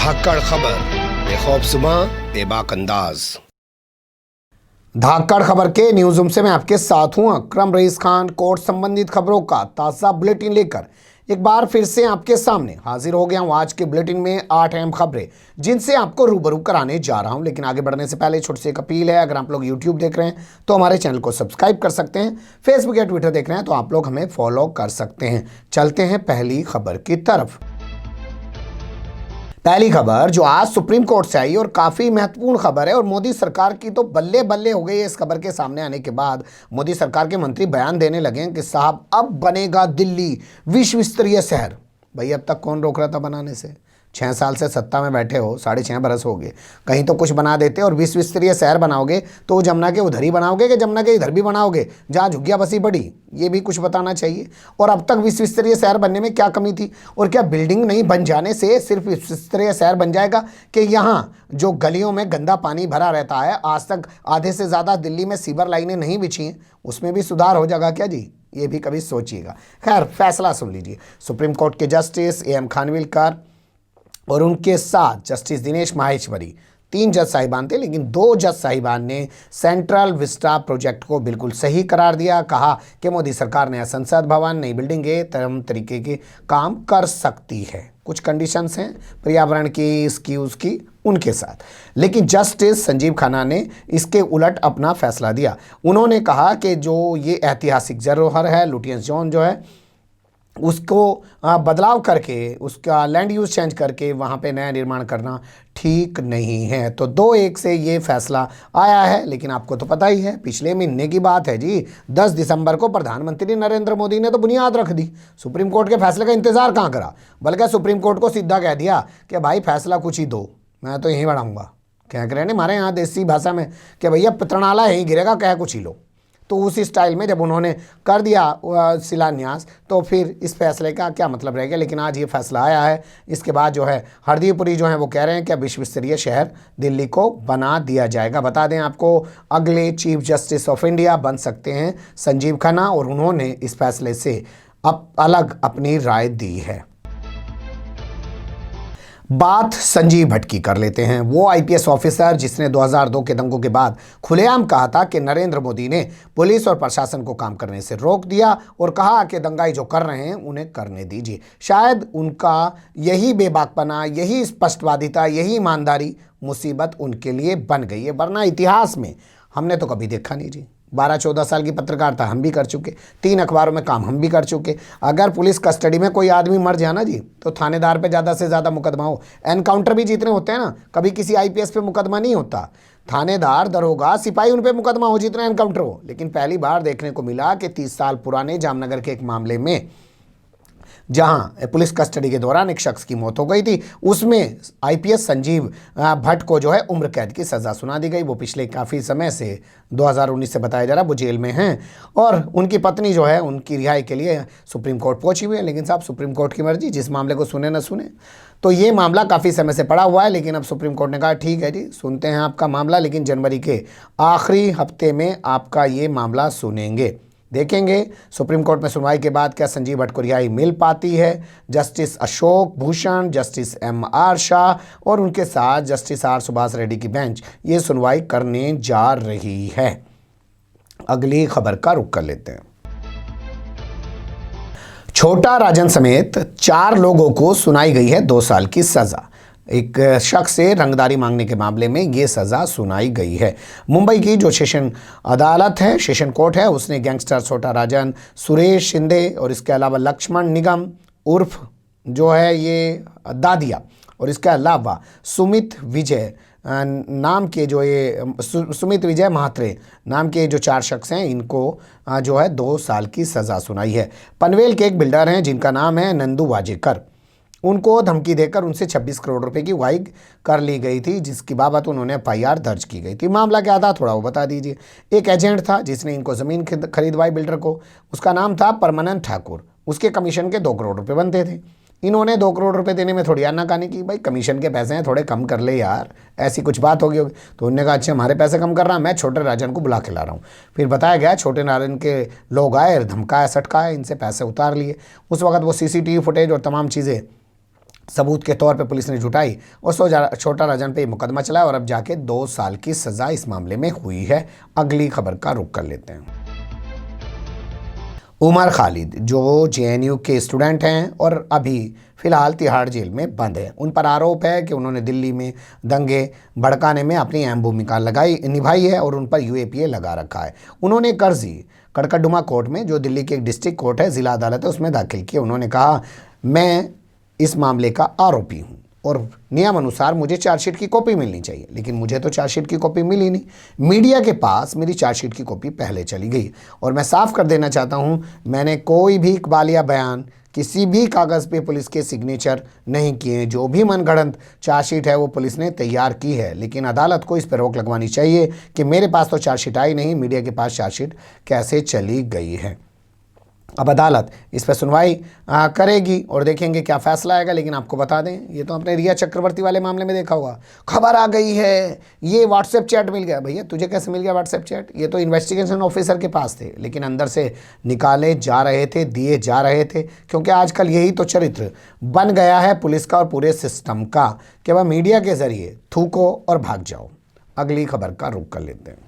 धाकड़ खबर, बेखौफ सुबह बेबाक अंदाज। धाकड़ खबर के न्यूज रूम से मैं आपके साथ हूं अकरम रईस खान। कोर्ट संबंधित खबरों का ताज़ा बुलेटिन लेकर एक बार फिर से आपके सामने हाजिर हो गया हूं। आज के बुलेटिन में 8 अहम खबरें जिनसे आपको रूबरू कराने जा रहा हूं। लेकिन आगे बढ़ने से पहले छोटी सी एक अपील है, अगर आप लोग यूट्यूब देख रहे हैं तो हमारे चैनल को सब्सक्राइब कर सकते हैं, फेसबुक या ट्विटर देख रहे हैं तो आप लोग हमें फॉलो कर सकते हैं। चलते हैं पहली खबर की तरफ। पहली खबर जो आज सुप्रीम कोर्ट से आई और काफी महत्वपूर्ण खबर है, और मोदी सरकार की तो बल्ले बल्ले हो गई है इस खबर के सामने आने के बाद। मोदी सरकार के मंत्री बयान देने लगे हैं कि साहब अब बनेगा दिल्ली विश्व स्तरीय शहर। भाई अब तक कौन रोक रहा था बनाने से? 6 साल से सत्ता में बैठे हो, 6.5 बरस हो गए, कहीं तो कुछ बना देते। और विश्व स्तरीय शहर बनाओगे तो जमुना के उधर ही बनाओगे कि जमुना के इधर भी बनाओगे जहाँ झुग्गियाँ बसी पड़ी, ये भी कुछ बताना चाहिए। और अब तक विश्व स्तरीय शहर बनने में क्या कमी थी? और क्या बिल्डिंग नहीं बन जाने से सिर्फ विश्व स्तरीय शहर बन जाएगा कि यहाँ जो गलियों में गंदा पानी भरा रहता है, आज तक आधे से ज़्यादा दिल्ली में सीवर लाइनें नहीं बिछी हैं, उसमें भी सुधार हो जाएगा क्या जी? ये भी कभी सोचिएगा। खैर, फैसला सुन लीजिए। सुप्रीम कोर्ट के जस्टिस AM खानविलकर और उनके साथ जस्टिस दिनेश माहेश्वरी, 3 जज साहिबान थे, लेकिन 2 जज साहिबान ने सेंट्रल विस्टा प्रोजेक्ट को बिल्कुल सही करार दिया। कहा कि मोदी सरकार नया संसद भवन, नई बिल्डिंगें तमाम तरीके के काम कर सकती है। कुछ कंडीशंस हैं पर्यावरण की, इसकी उसकी, उनके साथ। लेकिन जस्टिस संजीव खन्ना ने इसके उलट अपना फैसला दिया। उन्होंने कहा कि जो ये ऐतिहासिक धरोहर है, लुटियंस जोन जो है, उसको बदलाव करके, उसका लैंड यूज चेंज करके वहाँ पे नया निर्माण करना ठीक नहीं है। तो 2-1 से ये फैसला आया है। लेकिन आपको तो पता ही है, पिछले महीने की बात है जी, 10 दिसंबर को प्रधानमंत्री नरेंद्र मोदी ने तो बुनियाद रख दी। सुप्रीम कोर्ट के फैसले का इंतजार कहाँ करा, बल्कि सुप्रीम कोर्ट को सीधा कह दिया कि भाई फैसला कुछ ही दो, मैं तो यहीं बढ़ाऊँगा। क्या कह रहे हैं हमारे यहाँ देसी भाषा में कि भैया पितरणाला यहीं गिरेगा, कह कुछ ही लो। तो उसी स्टाइल में जब उन्होंने कर दिया शिलान्यास, तो फिर इस फैसले का क्या मतलब रहेगा। लेकिन आज ये फैसला आया है। इसके बाद जो है हरदीप पुरी जो है वो कह रहे हैं कि विश्व स्तरीय शहर दिल्ली को बना दिया जाएगा। बता दें आपको, अगले चीफ जस्टिस ऑफ इंडिया बन सकते हैं संजीव खन्ना, और उन्होंने इस फैसले से अब अलग अपनी राय दी है। बात संजीव भट्ट की कर लेते हैं। वो IPS ऑफिसर जिसने 2002 के दंगों के बाद खुलेआम कहा था कि नरेंद्र मोदी ने पुलिस और प्रशासन को काम करने से रोक दिया और कहा कि दंगाई जो कर रहे हैं उन्हें करने दीजिए। शायद उनका यही बेबाकपना, यही स्पष्टवादिता, यही ईमानदारी मुसीबत उनके लिए बन गई है, वरना इतिहास में हमने तो कभी देखा नहीं जी। 12-14 साल की पत्रकारिता हम भी कर चुके, 3 अखबारों में काम हम भी कर चुके। अगर पुलिस कस्टडी में कोई आदमी मर जाए ना जी, तो थानेदार पे ज़्यादा से ज़्यादा मुकदमा हो। एनकाउंटर भी जितने होते हैं ना, कभी किसी IPS पे मुकदमा नहीं होता। थानेदार, दरोगा, सिपाही, उन पे मुकदमा हो जितना एनकाउंटर हो। लेकिन पहली बार देखने को मिला कि 30 साल पुराने जामनगर के एक मामले में, जहां पुलिस कस्टडी के दौरान एक शख्स की मौत हो गई थी, उसमें IPS संजीव भट्ट को जो है उम्र कैद की सज़ा सुना दी गई। वो पिछले काफ़ी समय से, 2019 से बताया जा रहा है, वो जेल में हैं। और उनकी पत्नी जो है उनकी रिहाई के लिए सुप्रीम कोर्ट पहुंची हुई है। लेकिन साहब, सुप्रीम कोर्ट की मर्जी, जिस मामले को सुने ना सुने। तो ये मामला काफ़ी समय से पड़ा हुआ है, लेकिन अब सुप्रीम कोर्ट ने कहा ठीक है जी, सुनते हैं आपका मामला, लेकिन जनवरी के आखिरी हफ्ते में आपका ये मामला सुनेंगे। देखेंगे सुप्रीम कोर्ट में सुनवाई के बाद क्या संजीव भट्ट को रिहाई मिल पाती है। Justice Ashok Bhushan, justice MR Shah और उनके साथ जस्टिस R सुभाष रेड्डी की बेंच ये सुनवाई करने जा रही है। अगली खबर का रुख कर लेते हैं। छोटा राजन समेत 4 लोगों को सुनाई गई है 2 साल की सजा। एक शख्स से रंगदारी मांगने के मामले में ये सज़ा सुनाई गई है। मुंबई की जो सेशन अदालत है, सेशन कोर्ट है, उसने गैंगस्टर छोटा राजन, सुरेश शिंदे और इसके अलावा लक्ष्मण निगम उर्फ जो है ये दादिया, और इसके अलावा सुमित विजय नाम के जो ये सुमित विजय महात्रे नाम के जो 4 शख्स हैं, इनको जो है 2 साल की सज़ा सुनाई है। पनवेल के एक बिल्डर हैं जिनका नाम है नंदू वाजेकर, उनको धमकी देकर उनसे 26 करोड़ रुपए की उगाही कर ली गई थी, जिसकी बाबत उन्होंने FIR दर्ज की गई थी। मामला क्या था थोड़ा वो बता दीजिए। एक एजेंट था जिसने इनको ज़मीन खरीदवाई बिल्डर को, उसका नाम था परमानंद ठाकुर। उसके कमीशन के 2 करोड़ रुपए बनते थे। इन्होंने 2 करोड़ रुपए देने में थोड़ी आनाकानी की, भाई कमीशन के पैसे हैं थोड़े कम कर ले यार, ऐसी कुछ बात होगी। तो उन्होंने कहा अच्छा हमारे पैसे कम कर रहा, मैं छोटे राजन को बुला के ला रहा हूँ। फिर बताया गया छोटे राजन के लोग आए, धमकाया, सटकाया, इनसे पैसे उतार लिए। उस वक्त वो CCTV फुटेज और तमाम चीज़ें सबूत के तौर पे पुलिस ने जुटाई और छोटा राजन पे मुकदमा चलाया और अब जाके 2 साल की सजा इस मामले में हुई है। अगली खबर का रुख कर लेते हैं। उमर खालिद जो जेएनयू के स्टूडेंट हैं और अभी फिलहाल तिहाड़ जेल में बंद हैं, उन पर आरोप है कि उन्होंने दिल्ली में दंगे भड़काने में अपनी अहम भूमिका निभाई है और उन पर यूएपीए लगा रखा है। उन्होंने एक अर्जी कड़कड़डुमा कोर्ट में, जो दिल्ली की एक डिस्ट्रिक्ट कोर्ट है, जिला अदालत है, उसमें दाखिल की। उन्होंने कहा, मैं इस मामले का आरोपी हूँ और नियम अनुसार मुझे चार्जशीट की कॉपी मिलनी चाहिए, लेकिन मुझे तो चार्जशीट की कॉपी मिली नहीं। मीडिया के पास मेरी चार्जशीट की कॉपी पहले चली गई और मैं साफ कर देना चाहता हूँ, मैंने कोई भी इकबालिया बयान किसी भी कागज़ पे पुलिस के सिग्नेचर नहीं किए। जो भी मनगढ़ंत चार्जशीट है वो पुलिस ने तैयार की है, लेकिन अदालत को इस पर रोक लगवानी चाहिए कि मेरे पास तो चार्जशीट आई नहीं, मीडिया के पास चार्जशीट कैसे चली गई है। अब अदालत इस पर सुनवाई करेगी और देखेंगे क्या फैसला आएगा। लेकिन आपको बता दें, ये तो आपने रिया चक्रवर्ती वाले मामले में देखा होगा, खबर आ गई है ये व्हाट्सएप चैट मिल गया। भैया तुझे कैसे मिल गया व्हाट्सएप चैट? ये तो इन्वेस्टिगेशन ऑफिसर के पास थे, लेकिन अंदर से निकाले जा रहे थे, दिए जा रहे थे, क्योंकि आजकल यही तो चरित्र बन गया है पुलिस का और पूरे सिस्टम का कि वह मीडिया के जरिए थूको और भाग जाओ। अगली खबर का रुख कर लेते हैं।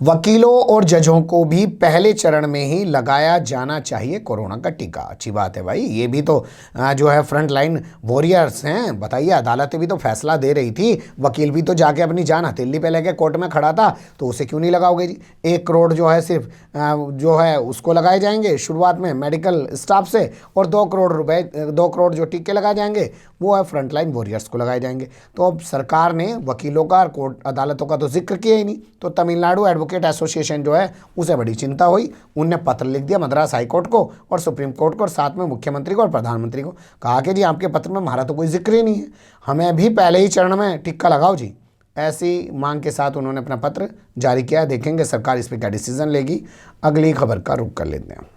वकीलों और जजों को भी पहले चरण में ही लगाया जाना चाहिए कोरोना का टीका। अच्छी बात है भाई, ये भी तो जो है फ्रंट लाइन वॉरियर्स हैं। बताइए, अदालतें भी तो फैसला दे रही थी, वकील भी तो जाके अपनी जान हथेली पे लेके कोर्ट में खड़ा था, तो उसे क्यों नहीं लगाओगे जी? 1 करोड़ जो है सिर्फ जो है उसको लगाए जाएंगे शुरुआत में मेडिकल स्टाफ से, और 2 करोड़ रुपए 2 करोड़ जो टीके लगाए जाएंगे वो है फ्रंट लाइन वॉरियर्स को लगाए जाएंगे। तो अब सरकार ने वकीलों का और कोर्ट अदालतों का तो जिक्र किया ही नहीं, तो तमिलनाडु एडवोकेट एसोसिएशन जो है उसे बड़ी चिंता हुई। उनने पत्र लिख दिया मद्रास हाई कोर्ट को और सुप्रीम कोर्ट को और साथ में मुख्यमंत्री को और प्रधानमंत्री को, कहा कि जी आपके पत्र में हमारा तो कोई जिक्र ही नहीं है, हमें भी पहले ही चरण में टिक्का लगाओ जी। ऐसी मांग के साथ उन्होंने अपना पत्र जारी किया। देखेंगे सरकार इस पर क्या डिसीजन लेगी। अगली खबर का रुख कर लेते हैं।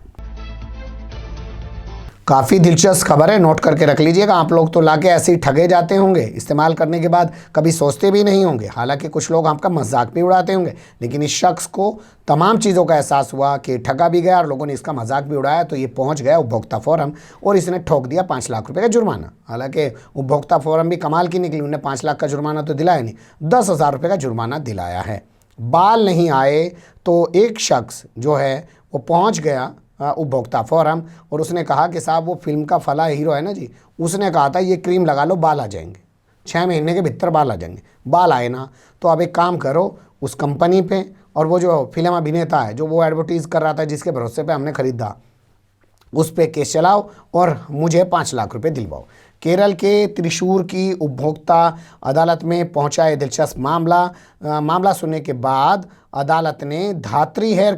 काफ़ी दिलचस्प खबर है, नोट करके रख लीजिएगा। आप लोग तो लाके ऐसे ही ठगे जाते होंगे, इस्तेमाल करने के बाद कभी सोचते भी नहीं होंगे। हालांकि कुछ लोग आपका मजाक भी उड़ाते होंगे, लेकिन इस शख्स को तमाम चीज़ों का एहसास हुआ कि ठगा भी गया और लोगों ने इसका मजाक भी उड़ाया, तो ये पहुंच गया उपभोक्ता फोरम और इसने ठोक दिया 5 लाख रुपये का जुर्माना। हालांकि उपभोक्ता फोरम भी कमाल की निकली, उन्हें 5 लाख का जुर्माना तो दिलाया नहीं, 10,000 रुपये का जुर्माना दिलाया है। बाल नहीं आए तो एक शख्स जो है वो पहुँच गया उपभोक्ता फोरम और उसने कहा कि साहब वो फिल्म का फला हीरो है ना जी, उसने कहा था ये क्रीम लगा लो बाल आ जाएंगे, 6 महीने के भीतर बाल आ जाएंगे। बाल आए ना तो अब एक काम करो, उस कंपनी पे और वो जो फिल्म अभिनेता है जो वो एडवर्टीज़ कर रहा था जिसके भरोसे पे हमने खरीदा, उस पर केस चलाओ और मुझे 5 लाख रुपए दिलवाओ। केरल के त्रिशूर की उपभोक्ता अदालत में पहुंचा है दिलचस्प मामला सुनने के बाद अदालत ने धात्री हेयर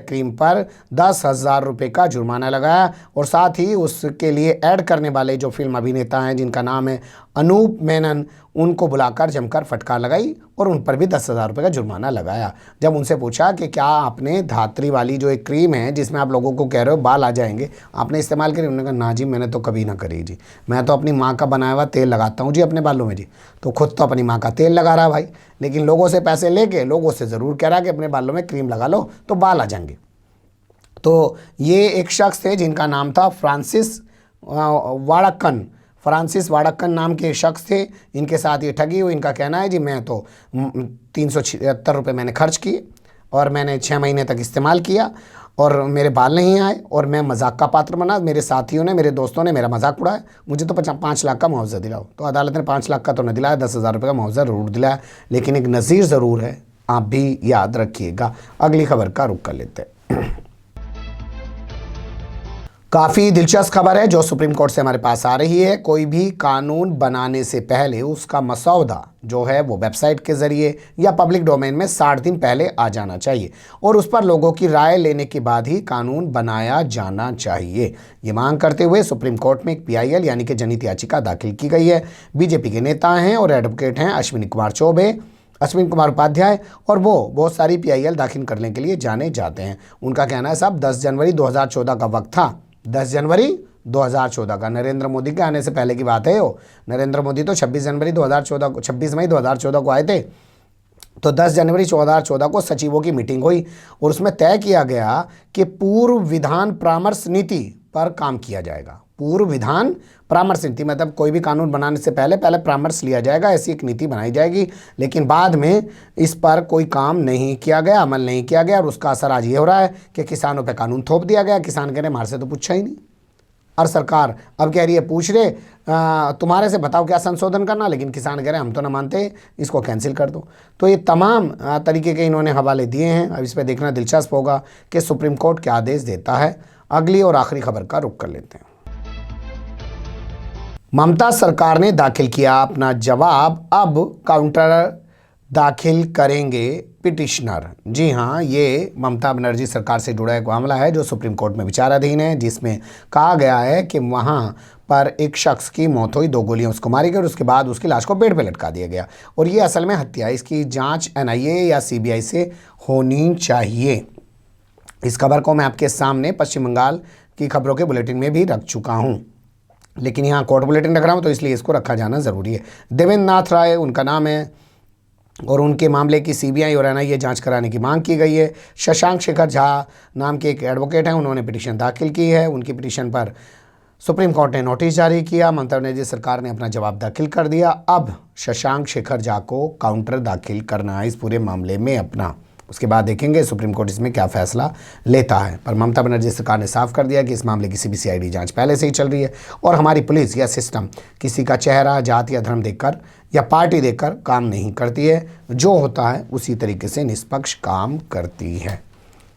क्रीम पर 10,000 रुपये का जुर्माना लगाया और साथ ही उसके लिए ऐड करने वाले जो फिल्म अभिनेता हैं जिनका नाम है अनूप मेनन, उनको बुलाकर जमकर फटकार लगाई और उन पर भी 10,000 रुपये का जुर्माना लगाया। जब उनसे पूछा कि क्या आपने धात्री वाली जो एक क्रीम है जिसमें आप लोगों को कह रहे हो बाल आ जाएंगे, आपने इस्तेमाल करी? उन्होंने कहा ना जी, मैंने तो कभी ना करी जी, मैं तो अपनी माँ का बनाया हुआ तेल लगाता हूँ जी अपने बालों में जी। तो खुद तो अपनी माँ का तेल लगा रहा भाई, लेकिन लोगों से पैसे लेके लोगों से ज़रूर कह रहा कि अपने बालों में क्रीम लगा लो तो बाल आ जाएंगे। तो ये एक शख्स थे जिनका नाम था फ्रांसिस वाड़क्कन नाम के शख्स थे। इनके साथ ये ठगी हुई। इनका कहना है जी मैं तो 376 रुपये मैंने खर्च किए और मैंने 6 महीने तक इस्तेमाल किया और मेरे बाल नहीं आए और मैं मजाक का पात्र बना। मेरे साथियों ने, मेरे दोस्तों ने मेरा मजाक उड़ाया, मुझे तो 5 लाख का मुआवजा दिलाओ। तो अदालत ने 5 लाख का तो नहीं दिलाया, 10,000 रुपये का मुआवजा ज़रूर दिलाया, लेकिन एक नज़ीर ज़रूर है, आप भी याद रखिएगा। अगली खबर का रुख कर लेते हैं। काफ़ी दिलचस्प खबर है जो सुप्रीम कोर्ट से हमारे पास आ रही है। कोई भी कानून बनाने से पहले उसका मसौदा जो है वो वेबसाइट के ज़रिए या पब्लिक डोमेन में 60 दिन पहले आ जाना चाहिए और उस पर लोगों की राय लेने के बाद ही कानून बनाया जाना चाहिए। ये मांग करते हुए सुप्रीम कोर्ट में एक PIL यानी कि जनहित याचिका दाखिल की गई है। बीजेपी के नेता हैं और एडवोकेट हैं अश्विनी कुमार उपाध्याय और वो बहुत सारी PIL दाखिल करने के लिए जाने जाते हैं। उनका कहना है साहब 10 जनवरी 2014 का वक्त था, 10 जनवरी 2014 का, नरेंद्र मोदी के आने से पहले की बात है। वो नरेंद्र मोदी तो 26 मई 2014 को आए थे। तो 10 जनवरी 2014 को सचिवों की मीटिंग हुई और उसमें तय किया गया कि पूर्व विधान परामर्श नीति पर काम किया जाएगा। पूर्व विधान परामर्श नीति, मतलब कोई भी कानून बनाने से पहले परामर्श लिया जाएगा, ऐसी एक नीति बनाई जाएगी, लेकिन बाद में इस पर कोई काम नहीं किया गया, अमल नहीं किया गया, और उसका असर आज ये हो रहा है कि किसानों पे कानून थोप दिया गया। किसान कह रहे हमारे से तो पूछा ही नहीं, और सरकार अब कह रही है पूछ रहे तुम्हारे से बताओ क्या संशोधन करना, लेकिन किसान कह रहे हैं हम तो ना मानते, इसको कैंसिल कर दो। तो ये तमाम तरीके के इन्होंने हवाले दिए हैं। अब इस पर देखना दिलचस्प होगा कि सुप्रीम कोर्ट क्या आदेश देता है। अगली और आखिरी खबर का रुख कर लेते हैं। ममता सरकार ने दाखिल किया अपना जवाब, अब काउंटर दाखिल करेंगे पिटिशनर। जी हाँ, ये ममता बनर्जी सरकार से जुड़ा एक मामला है जो सुप्रीम कोर्ट में विचाराधीन है, जिसमें कहा गया है कि वहाँ पर एक शख्स की मौत हुई, 2 गोलियां उसको मारी गई और उसके बाद उसकी लाश को पेड़ पे लटका दिया गया, और ये असल में हत्या है। इसकी जांच NIA या CBI से होनी चाहिए। इस खबर को मैं आपके सामने पश्चिम बंगाल की खबरों के बुलेटिन में भी रख चुका हूँ, लेकिन यहाँ कोर्ट बुलेटिन रख रहा हूँ तो इसलिए इसको रखा जाना ज़रूरी है। देवेंद्र नाथ राय उनका नाम है, और उनके मामले की CBI और NIA जांच कराने की मांग की गई है। शशांक शेखर झा नाम के एक एडवोकेट हैं, उन्होंने पिटीशन दाखिल की है। उनकी पिटीशन पर सुप्रीम कोर्ट ने नोटिस जारी किया। ममता बनर्जी सरकार ने अपना जवाब दाखिल कर दिया। अब शशांक शेखर झा को काउंटर दाखिल करना है इस पूरे मामले में अपना, उसके बाद देखेंगे सुप्रीम कोर्ट इसमें क्या फैसला लेता है। पर ममता बनर्जी सरकार ने साफ कर दिया कि इस मामले की CBCID जांच पहले से ही चल रही है, और हमारी पुलिस या सिस्टम किसी का चेहरा, जात या धर्म देखकर या पार्टी देखकर काम नहीं करती है। जो होता है उसी तरीके से निष्पक्ष काम करती है।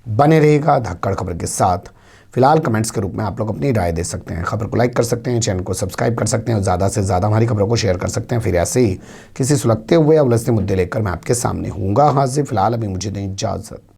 बने रहेगा धक्कड़ खबर के साथ। फिलहाल कमेंट्स के रूप में आप लोग अपनी राय दे सकते हैं, खबर को लाइक कर सकते हैं, चैनल को सब्सक्राइब कर सकते हैं, और ज़्यादा से ज़्यादा हमारी खबरों को शेयर कर सकते हैं। फिर ऐसे ही किसी सुलगते हुए या उलझते मुद्दे लेकर मैं आपके सामने हूँगा हाजिर। फिलहाल अभी मुझे दें इजाज़त।